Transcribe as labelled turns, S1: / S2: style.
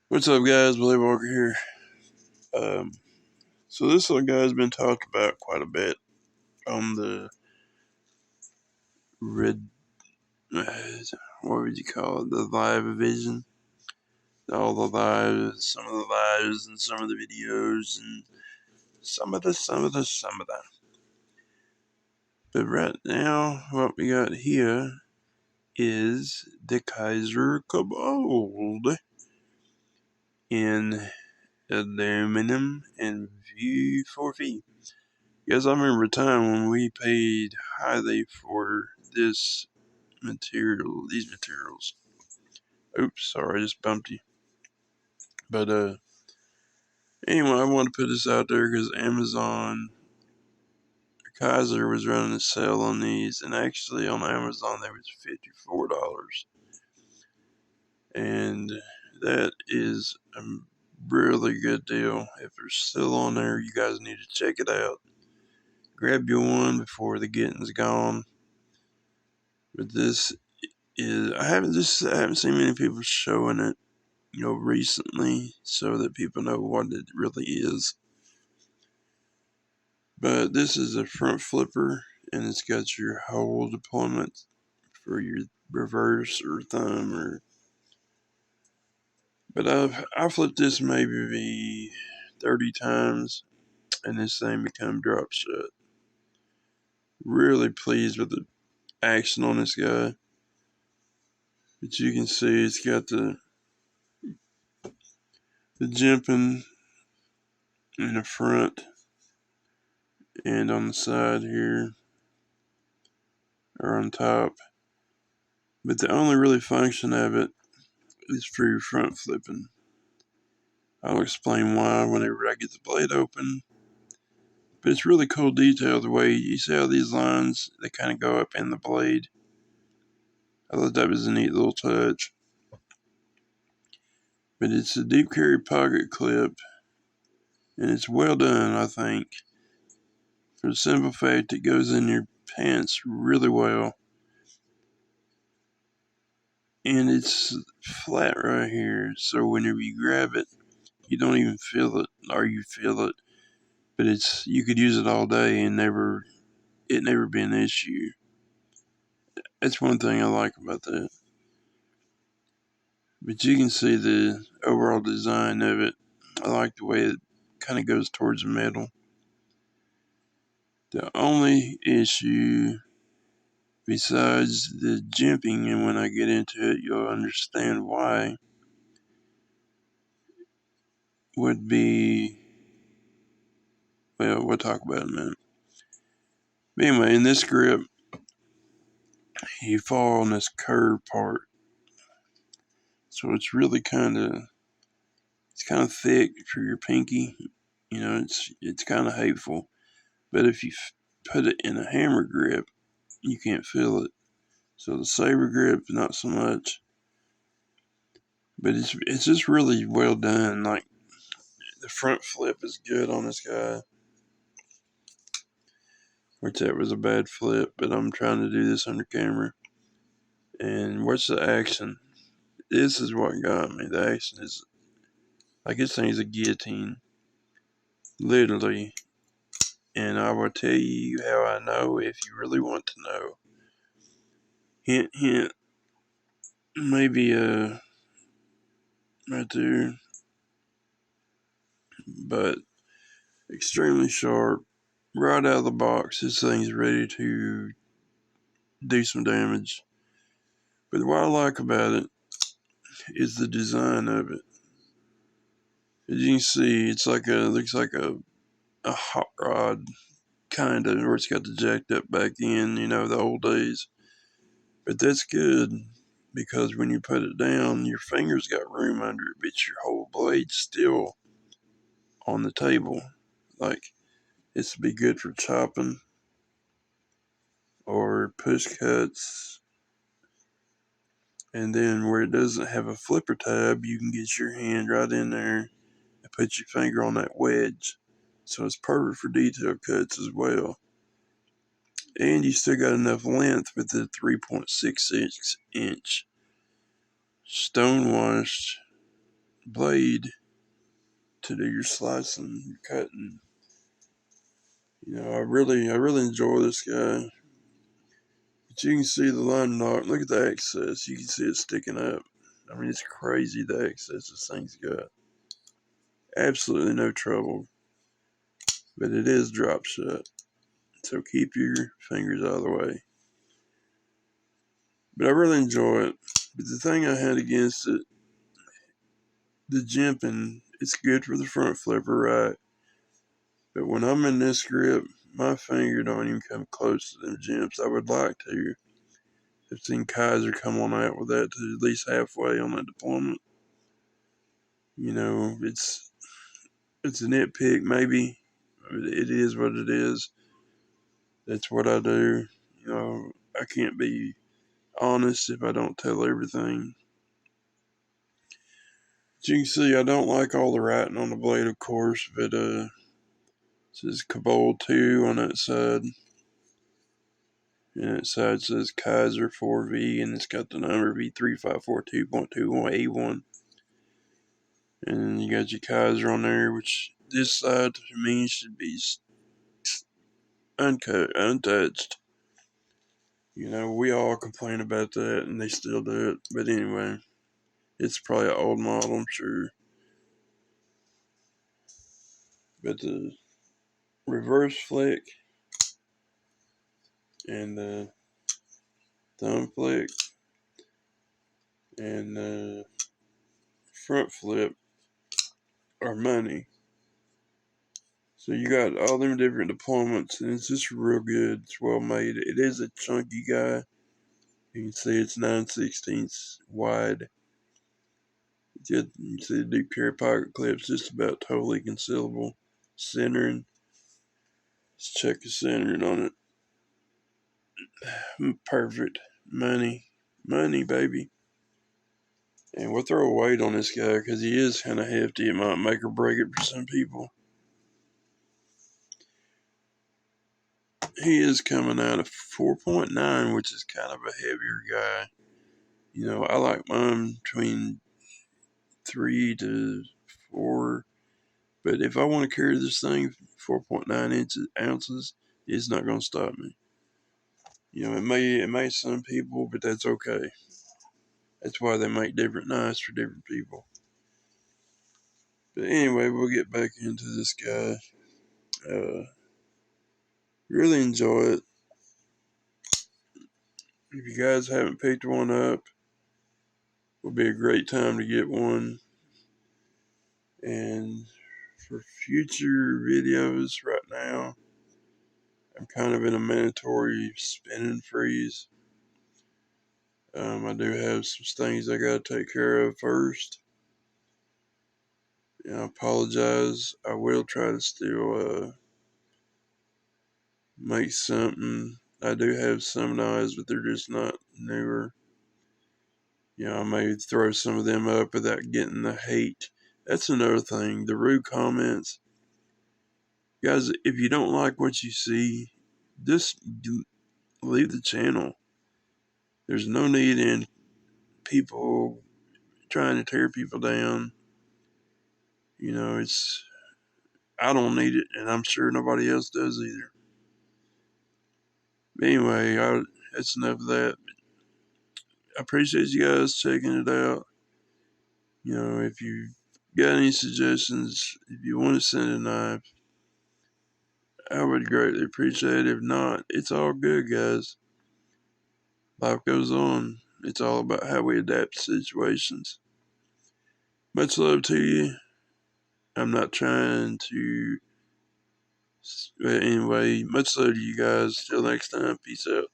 S1: What's up, guys? Billy Walker here. Um, so this little guy's been talked about quite a bit on the red. What would you call it? The live vision. All the lives, some of the lives, and some of the videos, and some of the. But right now, what we got here is the Kizer Bold in aluminum and view 4 feet. Yes, I remember a time when we paid highly for these materials. Oops, sorry, I just bumped you. But anyway, I want to put this out there because Amazon Kizer was running a sale on these, and actually on Amazon they was $54, and that is a really good deal. If they're still on there, you guys need to check it out. Grab your one before the getting's gone. But this is I haven't seen many people showing it, recently, so that people know what it really is. But this is a front flipper, and it's got your whole deployment for your reverse or thumb or. But I flipped this maybe 30 times, and this thing become drop shut. Really pleased with the action on this guy. But you can see it's got the jumping in the front and on the side here or on top. But the only really function of it is for your front flipping. I'll explain why whenever I get the blade open. But it's really cool detail the way you see how these lines, they kind of go up in the blade. I thought that was a neat little touch. But it's a deep carry pocket clip, and it's well done, I think. For the simple fact it goes in your pants really well. And it's flat right here, so whenever you grab it, you don't even feel it, or you feel it. But you could use it all day and it never be an issue. That's one thing I like about that. But you can see the overall design of it. I like the way it kind of goes towards the middle. The only issue, besides the jimping, and when I get into it, you'll understand why, would be, well, we'll talk about it in a minute. But anyway, in this grip, you fall on this curved part. So it's really it's kind of thick for your pinky. It's kind of hateful. But if you put it in a hammer grip, you can't feel it. So the saber grip, not so much. But it's just really well done. Like the front flip is good on this guy. Which that was a bad flip, but I'm trying to do this under camera. And what's the action? This is what got me. The action is like this thing's a guillotine. Literally. And I will tell you how I know if you really want to know. Hint, hint. Maybe right there. But extremely sharp. Right out of the box, this thing's ready to do some damage. But what I like about it is the design of it. As you can see, looks like a hot rod kind of, where it's got the jacked up back end, the old days. But that's good because when you put it down, your fingers got room under it, but your whole blade's still on the table. Like it's to be good for chopping or push cuts. And then where it doesn't have a flipper tab, you can get your hand right in there and put your finger on that wedge. So it's perfect for detail cuts as well. And you still got enough length with the 3.66 inch stone washed blade to do your slicing, your cutting. I really enjoy this guy. But you can see the line knock. Look at the access. You can see it sticking up. I mean, it's crazy the access this thing's got. Absolutely no trouble. But it is drop shut. So keep your fingers out of the way. But I really enjoy it. But the thing I had against it, the jimping, it's good for the front flipper, right? But when I'm in this grip, my finger don't even come close to them jimps. I would like to. I've seen Kizer come on out with that to at least halfway on that deployment. It's a nitpick, maybe. It is what it is. That's what I do. I can't be honest if I don't tell everything. As you can see, I don't like all the writing on the blade, of course, but it says Bold 2 on that side. And that side says Kizer 4V, and it's got the number V3542.21A1. And then you got your Kizer on there, which this side to me should be uncut, untouched. We all complain about that, and they still do it. But anyway, it's probably an old model, I'm sure. But the reverse flick and the thumb flick and the front flip are money. So you got all them different deployments, and it's just real good. It's well made. It is a chunky guy. You can see it's 9/16 wide. You can see the deep carry pocket clips just about totally concealable. Centering. Let's check the centering on it. Perfect. Money, baby. And we'll throw a weight on this guy because he is kind of hefty. It might make or break it for some people. He is coming out of 4.9, which is kind of a heavier guy. I like mine between 3 to 4. But if I want to carry this thing 4.9 ounces, it's not going to stop me. It may some people, but that's okay. That's why they make different knives for different people. But anyway, we'll get back into this guy. Really enjoy it. If you guys haven't picked one up, will be a great time to get one. And for future videos right now, I'm kind of in a mandatory spinning freeze. I do have some things I gotta take care of first. I apologize. I will try to still make something. I do have some knives, but they're just not newer. I may throw some of them up without getting the hate. That's another thing. The rude comments. Guys, if you don't like what you see, just leave the channel. There's no need in people trying to tear people down. I don't need it, and I'm sure nobody else does either. But anyway, that's enough of that. I appreciate you guys checking it out. If you got any suggestions, if you want to send a knife, I would greatly appreciate it. If not, it's all good, guys. Life goes on. It's all about how we adapt to situations. Much love to you. I'm not trying to. But anyway, much love to you guys. Till next time. Peace out.